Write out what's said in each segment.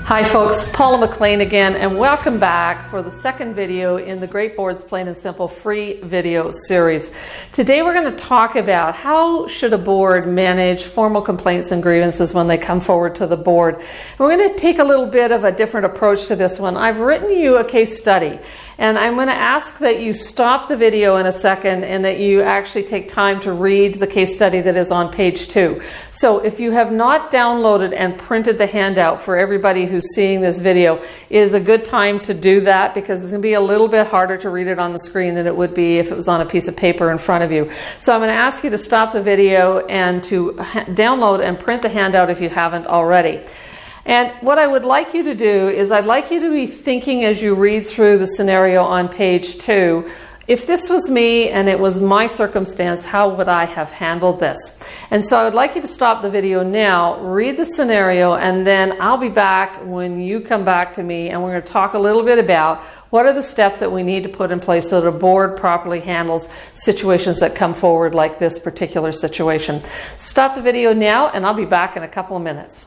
Hi folks, Paula MacLean again, and welcome back for the second video in the Great Boards Plain and Simple free video series. Today we're going to talk about how should a board manage formal complaints and grievances when they come forward to the board. And we're going to take a little bit of a different approach to this one. I've written you a case study, and I'm going to ask that you stop the video in a second and that you actually take time to read the case study that is on page 2. So if you have not downloaded and printed the handout for everybody who's seeing this video, it is a good time to do that because it's going to be a little bit harder to read it on the screen than it would be if it was on a piece of paper in front of you. So I'm going to ask you to stop the video and to download and print the handout if you haven't already. And what I would like you to do is I'd like you to be thinking as you read through the scenario on page 2, if this was me and it was my circumstance, how would I have handled this? And so I would like you to stop the video now, read the scenario, and then I'll be back when you come back to me and we're going to talk a little bit about what are the steps that we need to put in place so that a board properly handles situations that come forward like this particular situation. Stop the video now and I'll be back in a couple of minutes.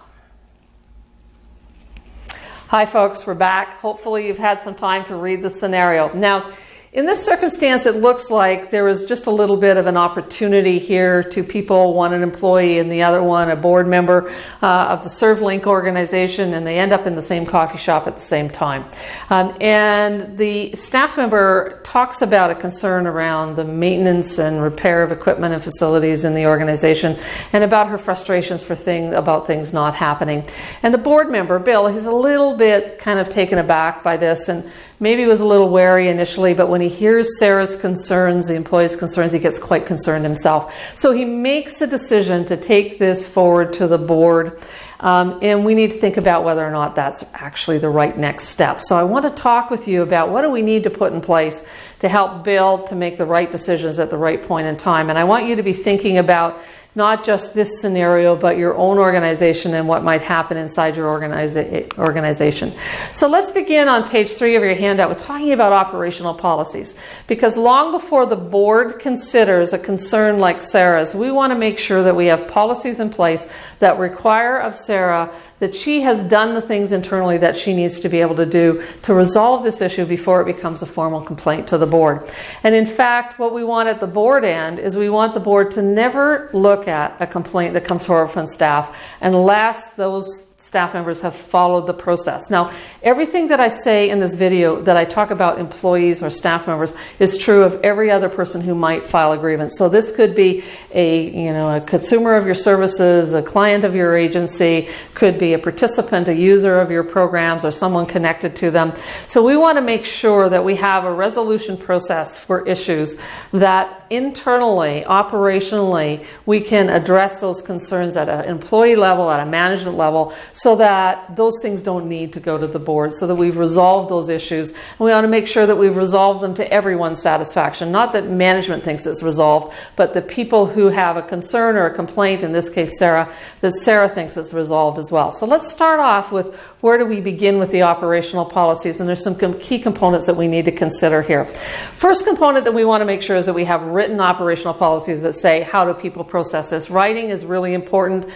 Hi folks, we're back. Hopefully you've had some time to read the scenario. Now, in this circumstance, it looks like there is just a little bit of an opportunity here. Two people, one an employee and the other one a board member of the ServLink organization, and they end up in the same coffee shop at the same time. And the staff member talks about a concern around the maintenance and repair of equipment and facilities in the organization and about her frustrations about things not happening. And the board member, Bill, he's a little bit kind of taken aback by this and maybe was a little wary initially, but when he hears Sarah's concerns, the employee's concerns, he gets quite concerned himself. So he makes a decision to take this forward to the board, and we need to think about whether or not that's actually the right next step. So I want to talk with you about what do we need to put in place to help Bill to make the right decisions at the right point in time. And I want you to be thinking about not just this scenario, but your own organization and what might happen inside your organization. So let's begin on page 3 of your handout with talking about operational policies. Because long before the board considers a concern like Sarah's, we want to make sure that we have policies in place that require of Sarah that she has done the things internally that she needs to be able to do to resolve this issue before it becomes a formal complaint to the board. And in fact, what we want at the board end is we want the board to never look at a complaint that comes forward from staff unless those staff members have followed the process. Now, everything that I say in this video that I talk about employees or staff members is true of every other person who might file a grievance. So this could be a consumer of your services, a client of your agency, could be a participant, a user of your programs, or someone connected to them. So we want to make sure that we have a resolution process for issues that internally, operationally, we can address those concerns at an employee level, at a management level, so that those things don't need to go to the board, so that we've resolved those issues. And we want to make sure that we've resolved them to everyone's satisfaction. Not that management thinks it's resolved, but the people who have a concern or a complaint, in this case Sarah, that Sarah thinks it's resolved as well. So let's start off with where do we begin with the operational policies, and there's some key components that we need to consider here. First component that we want to make sure is that we have written operational policies that say how do people process this. Writing is really important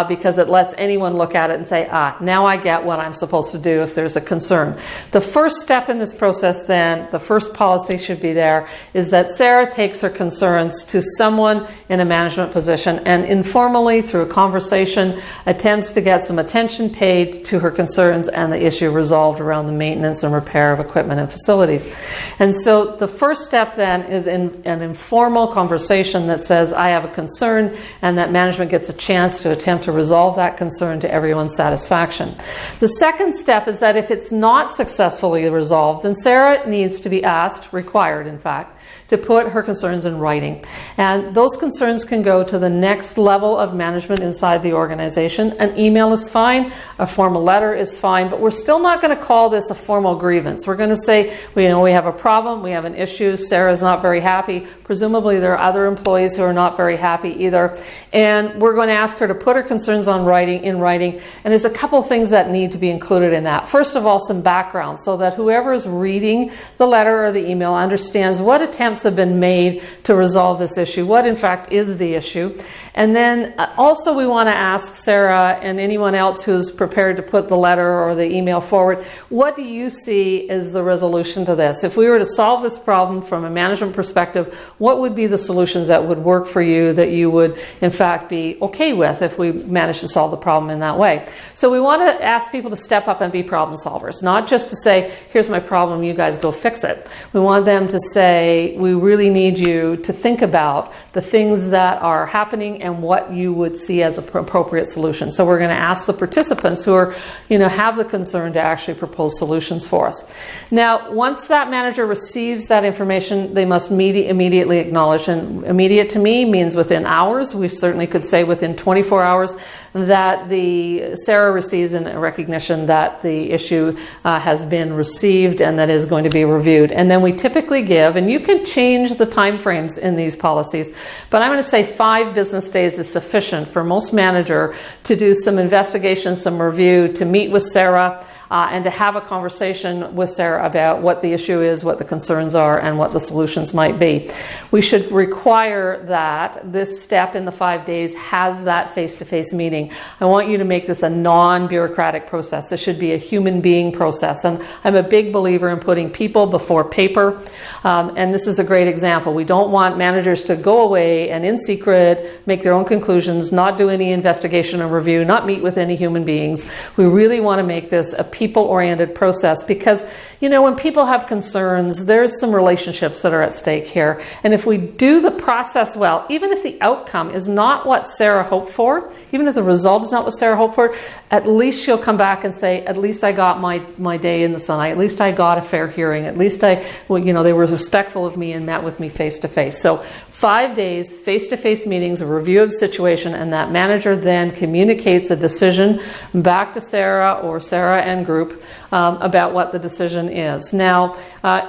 because it lets anyone look at it and say, now I get what I'm supposed to do if there's a concern. The first step in this process then, the first policy should be there, is that Sarah takes her concerns to someone in a management position and informally, through a conversation, attempts to get some attention paid to her concerns and the issue resolved around the maintenance and repair of equipment and facilities. And so the first step then is in an informal conversation that says, I have a concern, and that management gets a chance to attempt to resolve that concern to everyone's satisfaction. The second step is that if it's not successfully resolved, then Sarah needs to be asked, required in fact, to put her concerns in writing. And those concerns can go to the next level of management inside the organization. An email is fine, a formal letter is fine, but we're still not going to call this a formal grievance. We're going to say, we have a problem, we have an issue, Sarah's not very happy. Presumably there are other employees who are not very happy either. And we're going to ask her to put her concerns in writing. And there's a couple things that need to be included in that. First of all, some background so that whoever is reading the letter or the email understands what attempts have been made to resolve this issue, what in fact is the issue. And then Also, we want to ask Sarah and anyone else who's prepared to put the letter or the email forward, what do you see as the resolution to this? If we were to solve this problem from a management perspective, what would be the solutions that would work for you that you would, in fact, be okay with if we managed to solve the problem in that way? So we want to ask people to step up and be problem solvers, not just to say, here's my problem, you guys go fix it. We want them to say, we really need you to think about the things that are happening and what you would see as an appropriate solution. So we're going to ask the participants who are, have the concern to actually propose solutions for us. Now, once that manager receives that information, they must immediately acknowledge, and immediate to me means within hours. We certainly could say within 24 hours that Sarah receives a recognition that the issue has been received and that is going to be reviewed. And then we typically give, and you can change the time frames in these policies, but I'm going to say 5 business days is sufficient for most manager to do some investigation, some review, to meet with Sarah, and to have a conversation with Sarah about what the issue is, what the concerns are, and what the solutions might be. We should require that this step in the 5 days has that face-to-face meeting. I want you to make this a non-bureaucratic process. This should be a human being process. And I'm a big believer in putting people before paper. And this is a great example. We don't want managers to go away and in secret make their own conclusions, not do any investigation or review, not meet with any human beings. We really want to make this a people-oriented process because, when people have concerns, there's some relationships that are at stake here. And if we do the process well, even if the outcome is not what Sarah hoped for, even if the result is not what Sarah hoped for, at least she'll come back and say, at least I got my day in the sun. At least I got a fair hearing. At least they were respectful of me and met with me face to face. So 5 days, face-to-face meetings, a review of the situation, and that manager then communicates a decision back to Sarah or Sarah and group about what the decision is. Now,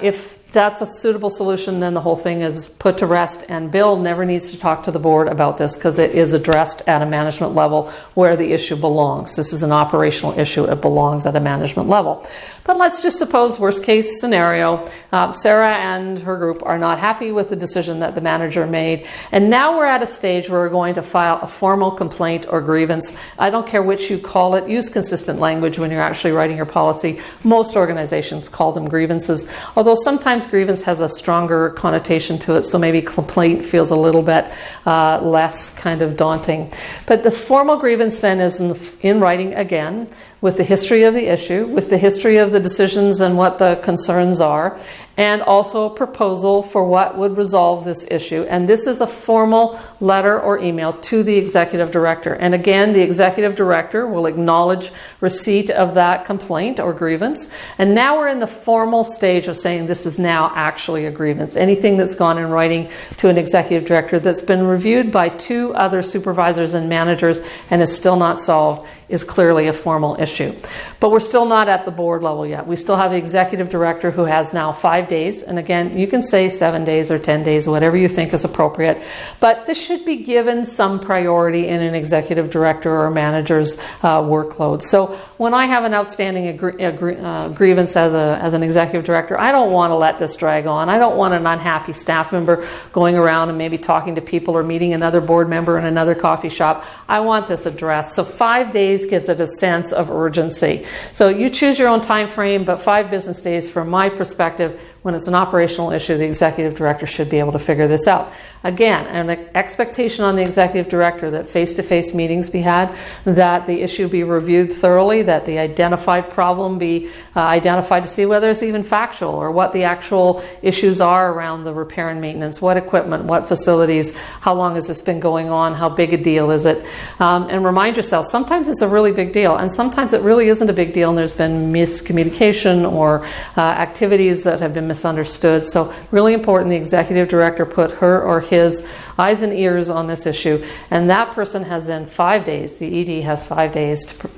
if that's a suitable solution, then the whole thing is put to rest, and Bill never needs to talk to the board about this because it is addressed at a management level where the issue belongs. This is an operational issue. It belongs at a management level. But let's just suppose, worst case scenario, Sarah and her group are not happy with the decision that the manager made, and now we're at a stage where we're going to file a formal complaint or grievance. I don't care which you call it. Use consistent language when you're actually writing your policy. Most organizations call them grievances, although sometimes grievance has a stronger connotation to it, so maybe complaint feels a little bit less kind of daunting. But the formal grievance then is in writing again, with the history of the issue, with the history of the decisions and what the concerns are, and also a proposal for what would resolve this issue. And this is a formal letter or email to the executive director. And again, the executive director will acknowledge receipt of that complaint or grievance. And now we're in the formal stage of saying this is now actually a grievance. Anything that's gone in writing to an executive director that's been reviewed by 2 other supervisors and managers and is still not solved is clearly a formal issue. But we're still not at the board level yet. We still have the executive director who has now 5 days. And again, you can say 7 days or 10 days, whatever you think is appropriate. But this should be given some priority in an executive director or manager's workload. So when I have an outstanding grievance as an executive director, I don't want to let this drag on. I don't want an unhappy staff member going around and maybe talking to people or meeting another board member in another coffee shop. I want this addressed. So 5 days gives it a sense of urgency. So you choose your own time frame, but 5 business days from my perspective, when it's an operational issue, the executive director should be able to figure this out. Again, an expectation on the executive director that face-to-face meetings be had, that the issue be reviewed thoroughly, that the identified problem be identified to see whether it's even factual or what the actual issues are around the repair and maintenance, what equipment, what facilities, how long has this been going on, how big a deal is it, and remind yourself, sometimes it's a really big deal, and sometimes it really isn't a big deal and there's been miscommunication or activities that have been misunderstood. So really important the executive director put her or his eyes and ears on this issue, and that person has then 5 days, the ED has 5 days to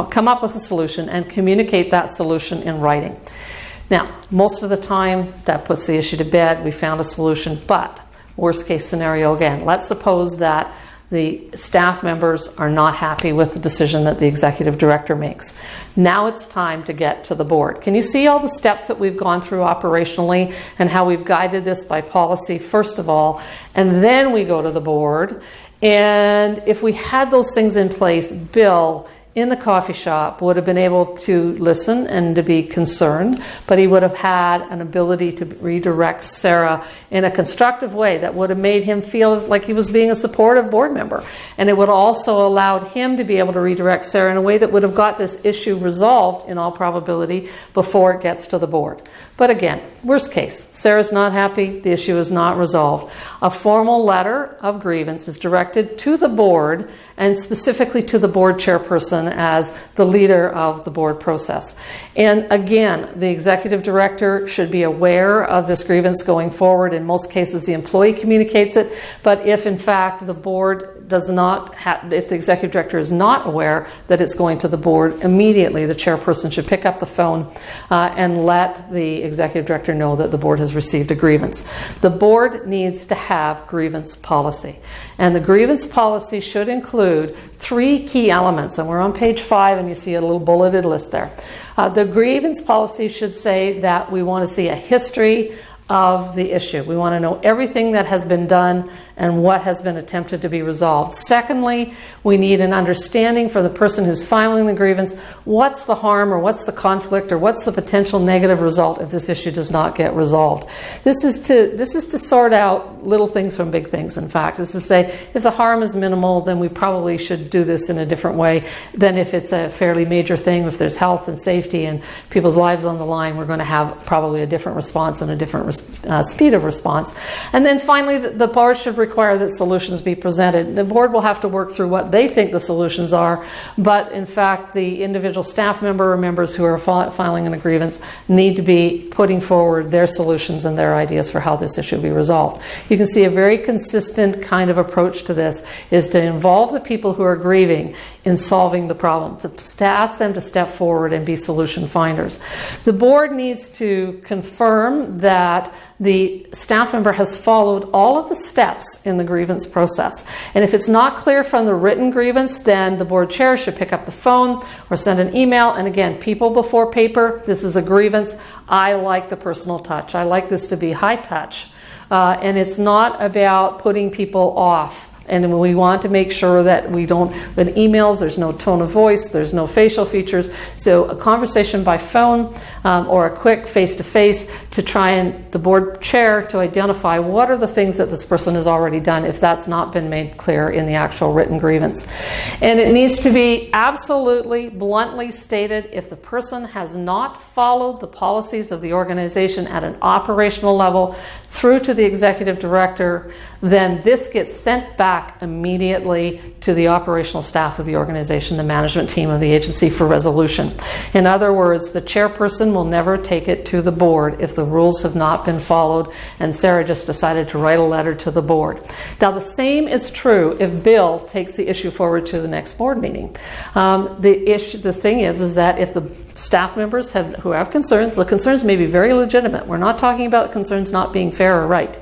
come up with a solution and communicate that solution in writing. Now, most of the time that puts the issue to bed, we found a solution, but worst case scenario again, let's suppose that the staff members are not happy with the decision that the executive director makes. Now it's time to get to the board. Can you see all the steps that we've gone through operationally and how we've guided this by policy, first of all, and then we go to the board. And if we had those things in place, Bill in the coffee shop would have been able to listen and to be concerned, but he would have had an ability to redirect Sarah in a constructive way that would have made him feel like he was being a supportive board member. And it would also allowed him to be able to redirect Sarah in a way that would have got this issue resolved, in all probability, before it gets to the board. But again, worst case, Sarah's not happy, the issue is not resolved. A formal letter of grievance is directed to the board, and specifically to the board chairperson as the leader of the board process. And again, the executive director should be aware of this grievance going forward. In most cases, the employee communicates it, but if in fact the board does not if the executive director is not aware that it's going to the board, immediately the chairperson should pick up the phone and let the executive director know that the board has received a grievance. The board needs to have grievance policy, and the grievance policy should include 3 key elements, and we're on page 5 and you see a little bulleted list there. The grievance policy should say that we want to see a history of the issue. We want to know everything that has been done and what has been attempted to be resolved. Secondly, we need an understanding for the person who's filing the grievance, what's the harm or what's the conflict or what's the potential negative result if this issue does not get resolved. This is to sort out little things from big things, in fact. This is to say, if the harm is minimal, then we probably should do this in a different way than if it's a fairly major thing. If there's health and safety and people's lives on the line, we're going to have probably a different response and a different speed of response. And then finally, the board should require that solutions be presented. The board will have to work through what they think the solutions are, but in fact the individual staff member or members who are filing a grievance need to be putting forward their solutions and their ideas for how this issue will be resolved. You can see a very consistent kind of approach to this is to involve the people who are grieving in solving the problem, to ask them to step forward and be solution finders. The board needs to confirm that the staff member has followed all of the steps in the grievance process. And if it's not clear from the written grievance, then the board chair should pick up the phone or send an email. And again, people before paper, this is a grievance. I like the personal touch. I like this to be high touch. And it's not about putting people off. And we want to make sure that we don't, in emails, there's no tone of voice, there's no facial features. So a conversation by phone or a quick face-to-face to try and the board chair to identify what are the things that this person has already done if that's not been made clear in the actual written grievance. And it needs to be absolutely bluntly stated, if the person has not followed the policies of the organization at an operational level through to the executive director, then this gets sent back immediately to the operational staff of the organization, the management team of the agency, for resolution. In other words, the chairperson will never take it to the board if the rules have not been followed and Sarah just decided to write a letter to the board. Now the same is true if Bill takes the issue forward to the next board meeting. The thing is that if the staff members who have concerns, the concerns may be very legitimate. We're not talking about concerns not being fair or right.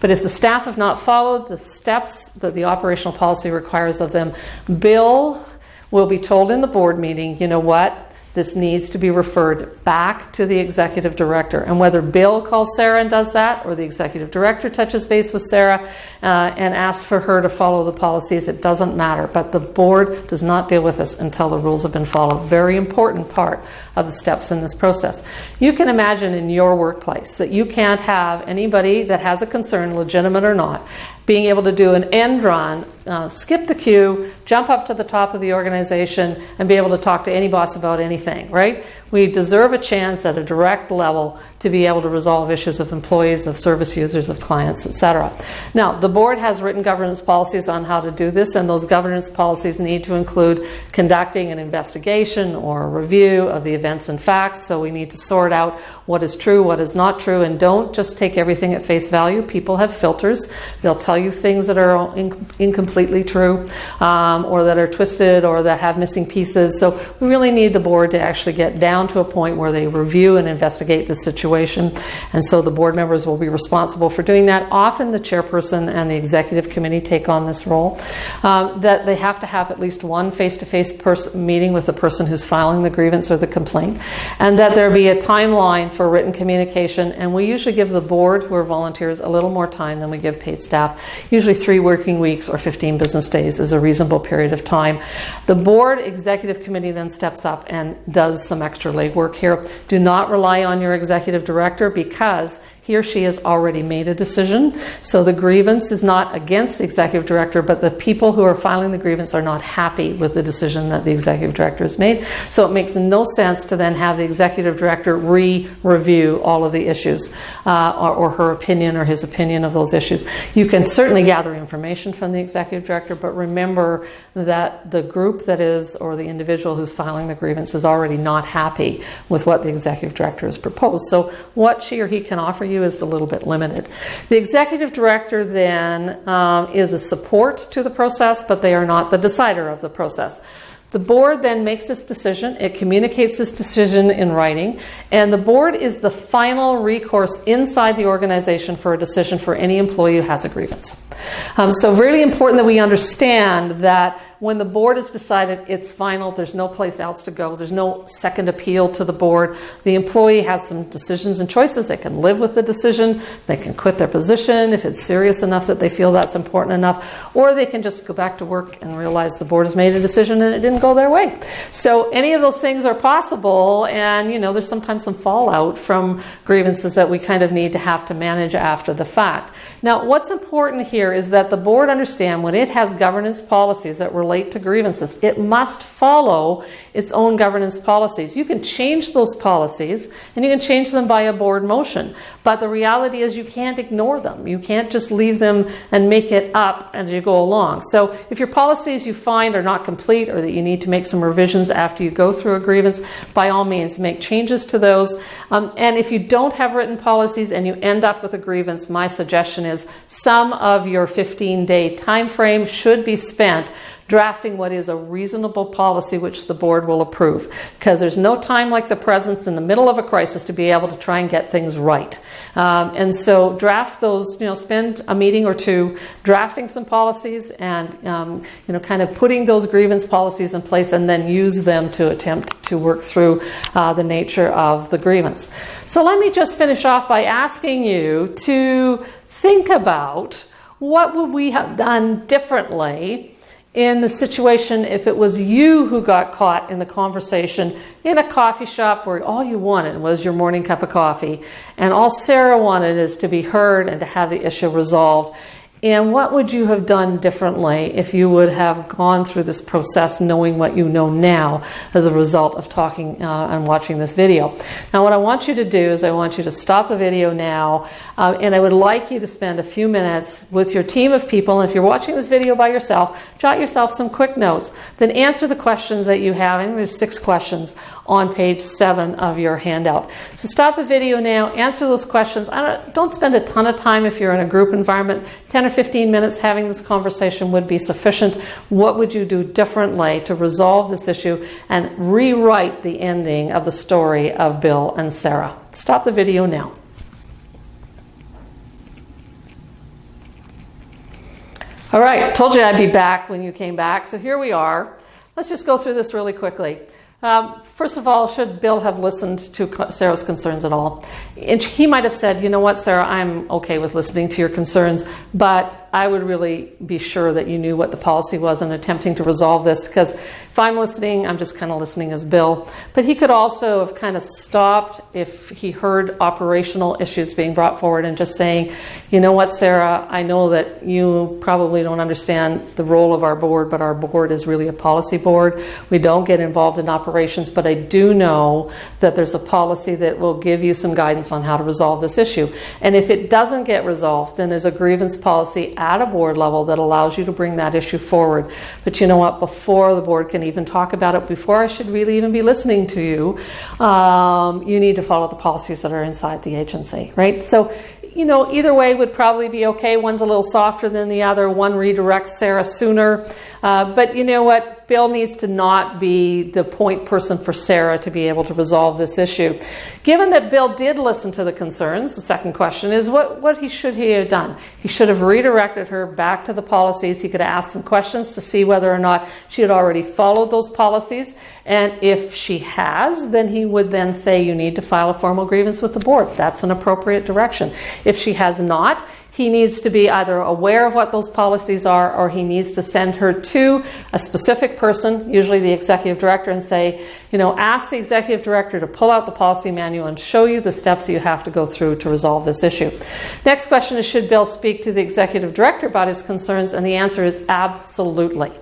But if the staff have not followed the steps that the operational policy requires of them, Bill will be told in the board meeting, you know what, this needs to be referred back to the executive director. And whether Bill calls Sarah and does that, or the executive director touches base with Sarah and asks for her to follow the policies, it doesn't matter. But the board does not deal with this until the rules have been followed. Very important part of the steps in this process. You can imagine in your workplace that you can't have anybody that has a concern, legitimate or not, being able to do an end run, skip the queue, jump up to the top of the organization, and be able to talk to any boss about anything, right? We deserve a chance at a direct level to be able to resolve issues of employees, of service users, of clients, etc. Now, the board has written governance policies on how to do this, and those governance policies need to include conducting an investigation or a review of the events and facts. So we need to sort out what is true, what is not true, and don't just take everything at face value. People have filters. They'll tell you things that are incompletely true, or that are twisted, or that have missing pieces. So we really need the board to actually get down to a point where they review and investigate the situation situation. And so the board members will be responsible for doing that. Often the chairperson and the executive committee take on this role. That they have to have at least one face-to-face meeting with the person who's filing the grievance or the complaint, and that there be a timeline for written communication. And we usually give the board, who are volunteers, a little more time than we give paid staff. Usually 3 working weeks or 15 business days is a reasonable period of time. The board executive committee then steps up and does some extra legwork here. Do not rely on your executive director, because he or she has already made a decision. So the grievance is not against the executive director, but the people who are filing the grievance are not happy with the decision that the executive director has made. So it makes no sense to then have the executive director review all of the issues, or her opinion or his opinion of those issues. You can certainly gather information from the executive director, but remember that the group that is, or the individual who's filing the grievance, is already not happy with what the executive director has proposed. So what she or he can offer you is a little bit limited. The executive director then is a support to the process, but they are not the decider of the process. The board then makes its decision. It communicates its decision in writing, and the board is the final recourse inside the organization for a decision for any employee who has a grievance. So really important that we understand that when the board has decided it's final, there's no place else to go. There's no second appeal to the board. The employee has some decisions and choices. They can live with the decision. They can quit their position if it's serious enough that they feel that's important enough, or they can just go back to work and realize the board has made a decision and it didn't go their way. So any of those things are possible, and there's sometimes some fallout from grievances that we kind of need to have to manage after the fact. Now, what's important here is that the board understand when it has governance policies that relate to grievances, it must follow its own governance policies. You can change those policies, and you can change them by a board motion, but the reality is you can't ignore them. You can't just leave them and make it up as you go along. So if your policies you find are not complete, or that you need to make some revisions after you go through a grievance, by all means make changes to those. And if you don't have written policies and you end up with a grievance, my suggestion is some of your 15-day time frame should be spent drafting what is a reasonable policy which the board will approve, because there's no time like the present in the middle of a crisis to be able to try and get things right. And so draft those, spend a meeting or two drafting some policies and kind of putting those grievance policies in place, and then use them to attempt to work through the nature of the grievance. So let me just finish off by asking you to think about what would we have done differently in the situation if it was you who got caught in the conversation in a coffee shop where all you wanted was your morning cup of coffee, and all Sarah wanted is to be heard and to have the issue resolved. And what would you have done differently if you would have gone through this process knowing what you know now as a result of talking and watching this video? Now, what I want you to do is I want you to stop the video now, and I would like you to spend a few minutes with your team of people. And if you're watching this video by yourself, jot yourself some quick notes. Then answer the questions that you have. I think there's 6 questions on page 7 of your handout. So stop the video now, answer those questions. Don't spend a ton of time if you're in a group environment. 10 or 15 minutes having this conversation would be sufficient. What would you do differently to resolve this issue and rewrite the ending of the story of Bill and Sarah? Stop the video now. All right, I told you I'd be back when you came back, so here we are. Let's just go through this really quickly. First of all, should Bill have listened to Sarah's concerns at all? And he might have said, you know what, Sarah, I'm okay with listening to your concerns, but I would really be sure that you knew what the policy was and attempting to resolve this, because if I'm listening, I'm just kind of listening as Bill. But he could also have kind of stopped if he heard operational issues being brought forward and just saying, you know what, Sarah, I know that you probably don't understand the role of our board, but our board is really a policy board. We don't get involved in operations, but I do know that there's a policy that will give you some guidance on how to resolve this issue. And if it doesn't get resolved, then there's a grievance policy at a board level that allows you to bring that issue forward. But you know what, before the board can even talk about it, before I should really even be listening to you, you need to follow the policies that are inside the agency, right? So, you know, either way would probably be okay. One's a little softer than the other. One redirects Sarah sooner. But you know what? Bill needs to not be the point person for Sarah to be able to resolve this issue. Given that Bill did listen to the concerns, the second question is what should he have done? He should have redirected her back to the policies. He could have asked some questions to see whether or not she had already followed those policies. And if she has, then he would then say, you need to file a formal grievance with the board. That's an appropriate direction. If she has not, he needs to be either aware of what those policies are, or he needs to send her to a specific person, usually the executive director, and say, ask the executive director to pull out the policy manual and show you the steps that you have to go through to resolve this issue. Next question is, should Bill speak to the executive director about his concerns? And the answer is absolutely.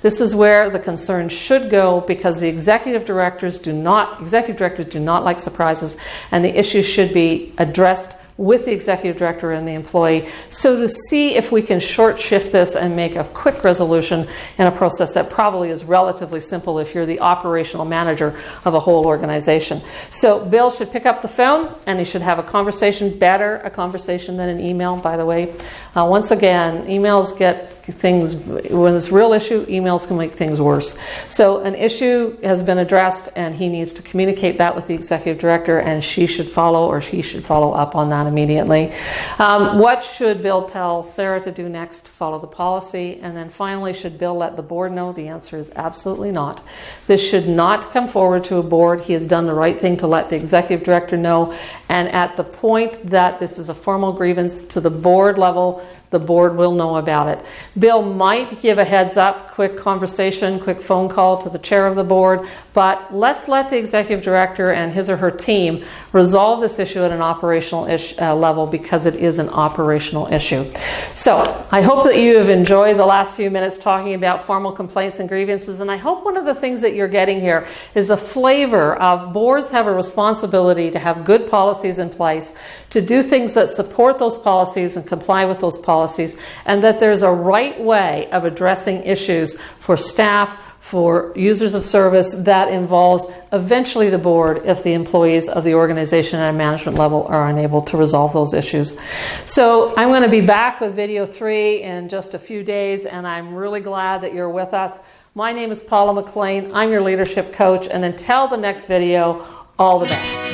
This is where the concerns should go, because the executive directors do not like surprises, and the issue should be addressed with the executive director and the employee, so to see if we can short shift this and make a quick resolution in a process that probably is relatively simple if you're the operational manager of a whole organization. So Bill should pick up the phone and he should have a conversation, better a conversation than an email, by the way. Once again, emails get things, when it's a real issue, emails can make things worse. So an issue has been addressed and he needs to communicate that with the executive director, and she should follow, or he should follow up on that immediately. What should Bill tell Sarah to do next? Follow the policy. And then finally, should Bill let the board know? The answer is absolutely not. This should not come forward to a board. He has done the right thing to let the executive director know. And at the point that this is a formal grievance to the board level, the board will know about it. Bill might give a heads up, quick conversation, quick phone call to the chair of the board, but let's let the executive director and his or her team resolve this issue at an operational level, because it is an operational issue. So I hope that you have enjoyed the last few minutes talking about formal complaints and grievances, and I hope one of the things that you're getting here is a flavor of boards have a responsibility to have good policies in place, to do things that support those policies and comply with those policies, and that there's a right way of addressing issues for staff, for users of service that involves eventually the board if the employees of the organization at a management level are unable to resolve those issues. So I'm going to be back with video 3 in just a few days, and I'm really glad that you're with us. My name is Paula MacLean. I'm your leadership coach, and until the next video, all the best.